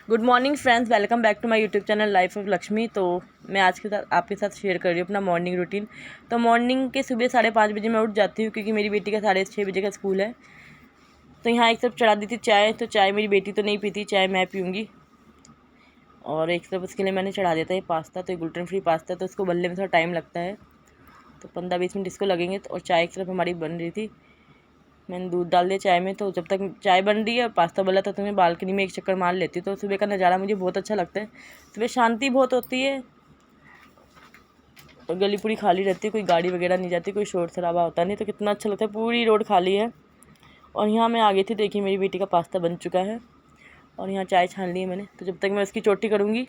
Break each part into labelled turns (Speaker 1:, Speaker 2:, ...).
Speaker 1: Good morning friends, welcome back to my YouTube channel life of Lakshmi. तो मैं आज के साथ आपके साथ शेयर कर रही हूँ अपना मॉर्निंग रूटीन। तो मॉर्निंग के सुबह 5:30 बजे मैं उठ जाती हूँ क्योंकि मेरी बेटी का 6:30 बजे का स्कूल है। तो यहाँ एक तरफ चढ़ा दी थी चाय, तो चाय मेरी बेटी तो नहीं पीती, चाय मैं पीऊँगी। और एक तरफ उसके लिए मैंने चढ़ा दिया था ये पास्ता, तो ग्लूटेन फ्री पास्ता, तो उसको बनने में थोड़ा टाइम लगता है, तो 15-20 मिनट इसको लगेंगे। और चाय एक तरफ हमारी बन रही थी, मैंने दूध डाल दिया चाय में। तो जब तक चाय बन रही है और पास्ता बना था तो मैं बालकनी में एक चक्कर मार लेती हूँ। तो सुबह का नज़ारा मुझे बहुत अच्छा लगता है, सुबह शांति बहुत होती है और गली पूरी खाली रहती है, कोई गाड़ी वगैरह नहीं जाती, कोई शोर शराबा होता नहीं, तो कितना अच्छा लगता है, पूरी रोड खाली है। और यहाँ मैं आ गई थी, देखिए मेरी बेटी का पास्ता बन चुका है और यहाँ चाय छान ली है मैंने। तो जब तक मैं उसकी चोटी करूँगी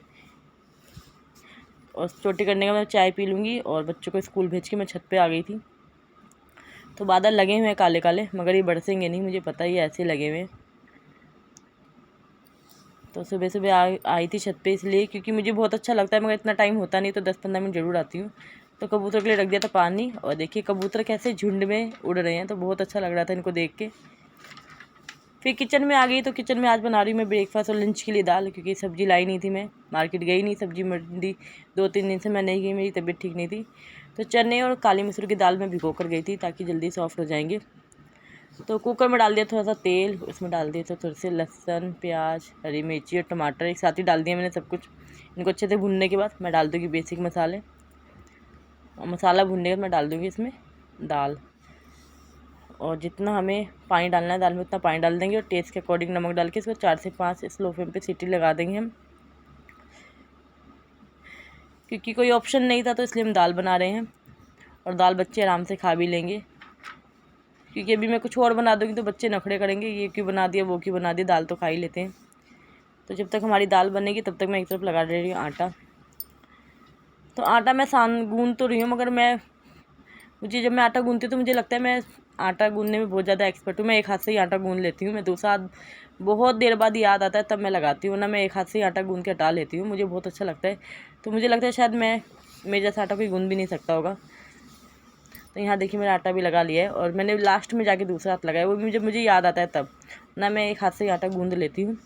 Speaker 1: और चोटी करने के बाद चाय पी लूँगी और बच्चों को स्कूल भेज के मैं छत पर आ गई थी। तो बादल लगे हुए हैं काले काले, मगर ये बरसेंगे नहीं, मुझे पता ही ऐसे लगे हुए हैं। तो सुबह सुबह आई थी छत पे इसलिए क्योंकि मुझे बहुत अच्छा लगता है, मगर इतना टाइम होता नहीं, तो 10-15 मिनट ज़रूर आती हूँ। तो कबूतर के लिए रख दिया था पानी, और देखिए कबूतर कैसे झुंड में उड़ रहे हैं, तो बहुत अच्छा लग रहा था इनको देख के। फिर किचन में आ गई, तो किचन में आज बना रही हूँ मैं ब्रेकफास्ट और लंच के लिए दाल, क्योंकि सब्ज़ी लाई नहीं थी, मैं मार्केट गई नहीं, सब्ज़ी मंडी 2-3 दिन से मैं नहीं गई, मेरी तबीयत ठीक नहीं थी। तो चने और काली मसूर की दाल में भिगो कर गई थी ताकि जल्दी सॉफ्ट हो जाएंगे। तो कुकर में डाल दिया थोड़ा सा तेल, उसमें डाल दिए तो थोड़े से लहसुन, प्याज, हरी मिर्ची और टमाटर एक साथ ही डाल दिया मैंने सब कुछ। इनको अच्छे से भूनने के बाद मैं डाल दूँगी बेसिक मसाले, और मसाला भूनने के बाद मैं डाल दूँगी इसमें दाल। और जितना हमें पानी डालना है दाल में उतना पानी डाल देंगे, और टेस्ट के अकॉर्डिंग नमक डाल के इसको 4 से 5 स्लो फ्लेम पर सीटी लगा देंगे हम, क्योंकि कोई ऑप्शन नहीं था तो इसलिए हम दाल बना रहे हैं। और दाल बच्चे आराम से खा भी लेंगे, क्योंकि अभी मैं कुछ और बना दूँगी तो बच्चे नखरे करेंगे, ये क्यों बना दिया वो क्यों बना दिया, दाल तो खा ही लेते हैं। तो जब तक हमारी दाल बनेगी तब तक मैं एक तरफ लगा दे रही हूँ आटा। तो आटा मैं गूँध तो रही हूँ, मगर मुझे जब मैं आटा गूँधती हूँ तो मुझे लगता है मैं आटा गूँधने में बहुत ज़्यादा एक्सपर्ट हूँ। मैं एक हाथ से ही आटा गूँध लेती हूँ, मैं दूसरा हाथ बहुत देर बाद याद आता है तब मैं लगाती हूँ, ना मैं एक हाथ से ही आटा गूँध के हटा लेती हूँ, मुझे बहुत अच्छा लगता है। तो मुझे लगता है शायद मेरे जैसा आटा कोई गूँध भी नहीं सकता होगा। तो यहाँ देखिए मेरा आटा भी लगा लिया है, और मैंने लास्ट में जाके दूसरा हाथ लगाया, वो भी मुझे याद आता है तब, ना मैं एक हाथ से ही आटा गूँध लेती हूँ।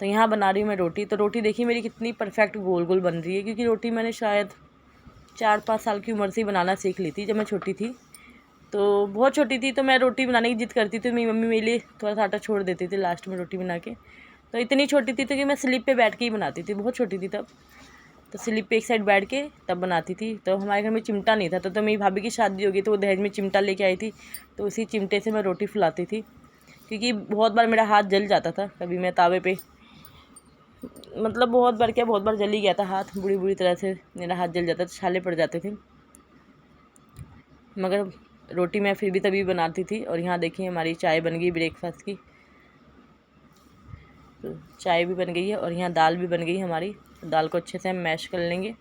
Speaker 1: तो यहाँ बना रही हूँ मैं रोटी। तो रोटी देखिए मेरी कितनी परफेक्ट गोल गोल बन रही है, क्योंकि रोटी मैंने शायद 4-5 साल की उम्र से ही बनाना सीख ली थी, जब मैं छोटी थी। तो बहुत छोटी थी तो मैं रोटी बनाने की जिद करती थी, मेरी मम्मी मेरे लिए थोड़ा सा आटा छोड़ देती थी लास्ट में रोटी बना के। तो इतनी छोटी थी तो कि मैं स्लिप पे बैठ के ही बनाती थी, बहुत छोटी थी तब। तो स्लिप पे एक साइड बैठ के तब बनाती थी। तो हमारे घर में चिमटा नहीं था, तो मेरी भाभी की शादी हो गई तो वो दहेज में चिमटा लेके आई थी, तो उसी चिमटे से मैं रोटी फुलाती थी। क्योंकि बहुत बार मेरा हाथ जल जाता था, कभी मैं तावे पे, मतलब बहुत बार जल ही गया था हाथ, बुरी तरह से मेरा हाथ जल जाता था, छाले पड़ जाते थे, मगर रोटी मैं फिर भी तभी बनाती थी। और यहाँ देखिए हमारी चाय बन गई ब्रेकफास्ट की, तो चाय भी बन गई है और यहाँ दाल भी बन गई हमारी। दाल को अच्छे से हम मैश कर लेंगे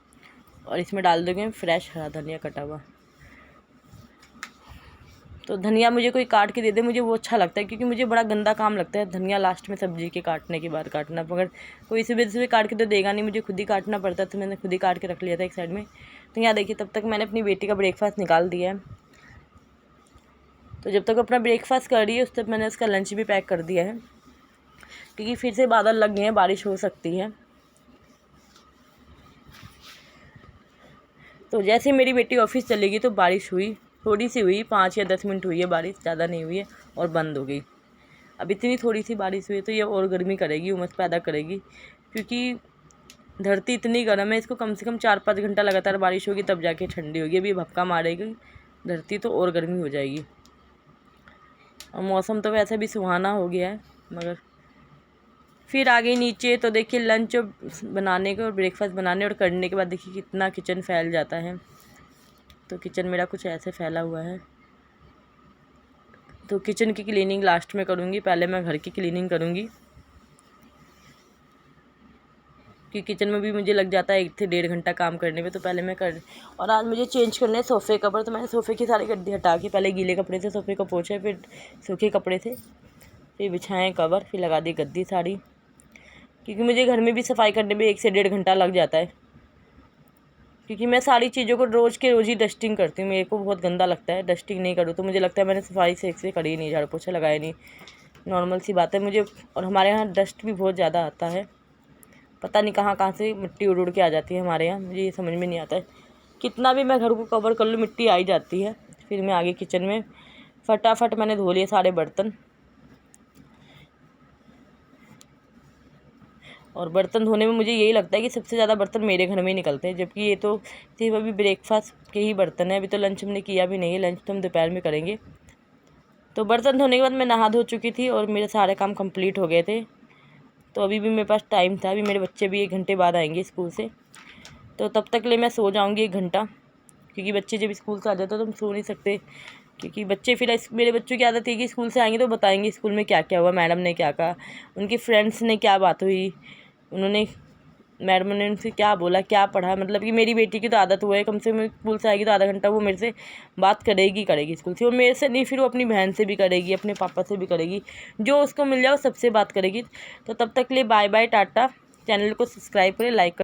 Speaker 1: और इसमें डाल देंगे फ्रेश हरा धनिया कटा हुआ। तो धनिया मुझे कोई काट के दे दे, मुझे वो अच्छा लगता है, क्योंकि मुझे बड़ा गंदा काम लगता है धनिया लास्ट में सब्जी के काटने के बाद काटना, मगर कोई सुबह सुबह काट के तो देगा नहीं, मुझे खुद ही काटना पड़ता, तो मैंने खुद ही काट के रख लिया था एक साइड में। तो यहाँ देखिए तब तक मैंने अपनी बेटी का ब्रेकफास्ट निकाल दिया है। तो जब तक अपना ब्रेकफास्ट कर रही है उस तक मैंने उसका लंच भी पैक कर दिया है, क्योंकि फिर से बादल लग गए हैं, बारिश हो सकती है। तो जैसे मेरी बेटी ऑफिस चलेगी तो बारिश हुई, थोड़ी सी हुई, 5 या 10 मिनट हुई है बारिश, ज़्यादा नहीं हुई है, और बंद हो गई। अब इतनी थोड़ी सी बारिश हुई है तो ये और गर्मी करेगी, उमस पैदा करेगी, क्योंकि धरती इतनी गर्म है, इसको कम से कम 4-5 घंटा लगातार बारिश होगी तब जाके ठंडी होगी। अभी भपका मारेगी धरती तो और गर्मी हो जाएगी। और मौसम तो वैसे भी सुहाना हो गया है, मगर फिर आ गई नीचे। तो देखिए लंच बनाने के और ब्रेकफास्ट बनाने और करने के बाद देखिए कितना किचन फैल जाता है। तो किचन मेरा कुछ ऐसे फैला हुआ है। तो किचन की क्लीनिंग लास्ट में करूँगी, पहले मैं घर की क्लीनिंग करूँगी, कि किचन में भी मुझे लग जाता है 1 से 1.5 घंटा काम करने में, तो पहले मैं कर। और आज मुझे चेंज करने हैं सोफ़े कवर, तो मैंने सोफ़े की सारी गद्दी हटा के पहले गीले कपड़े से सोफ़े को पोछे, फिर सूखे कपड़े से फिर बिछाएँ कवर, फिर लगा दी गद्दी साड़ी, क्योंकि मुझे घर में भी सफाई करने में 1 से 1.5 घंटा लग जाता है, क्योंकि मैं सारी चीज़ों को रोज़ के रोज़ ही डस्टिंग करती हूँ। मेरे को बहुत गंदा लगता है, डस्टिंग नहीं करूँ तो मुझे लगता है मैंने सफाई से करी ही नहीं, झाड़ू पोछा लगाया नहीं, नॉर्मल सी बात है मुझे। और हमारे यहाँ डस्ट भी बहुत ज़्यादा आता है, पता नहीं कहाँ कहाँ से मिट्टी उड़ उड़ के आ जाती है हमारे यहाँ, मुझे ये समझ में नहीं आता है। कितना भी मैं घर को कवर कर लूँ मिट्टी आ ही जाती है। फिर मैं आगे किचन में फटाफट मैंने धो लिए सारे बर्तन। और बर्तन धोने में मुझे यही लगता है कि सबसे ज़्यादा बर्तन मेरे घर में ही निकलते हैं, जबकि ये तो सिर्फ अभी ब्रेकफास्ट के ही बर्तन है। अभी तो लंच हमने किया भी नहीं है, लंच तो हम दोपहर में करेंगे। तो बर्तन धोने के बाद मैं नहा धो चुकी थी और मेरे सारे काम कंप्लीट हो गए थे। तो अभी भी मेरे पास टाइम था, अभी मेरे बच्चे भी 1 घंटे बाद आएंगे स्कूल से, तो तब तक ले मैं सो जाऊँगी 1 घंटा, क्योंकि बच्चे जब स्कूल से आ जाते तो हम सो नहीं सकते। क्योंकि बच्चे फिर मेरे बच्चों की आदत है कि स्कूल से आएंगे तो बताएंगे स्कूल में क्या क्या हुआ, मैडम ने क्या कहा, उनके फ्रेंड्स ने क्या बात हुई, उन्होंने मैडम ने उनसे क्या बोला, क्या पढ़ा। मतलब कि मेरी बेटी की तो आदत हुआ है, कम से कम स्कूल से आएगी तो आधा घंटा वो मेरे से बात करेगी स्कूल से। वो मेरे से नहीं, फिर वो अपनी बहन से भी करेगी, अपने पापा से भी करेगी, जो उसको मिल जाए वो सबसे बात करेगी। तो तब तक के लिए बाय बाय, टाटा। चैनल को सब्सक्राइब करें, लाइक करें।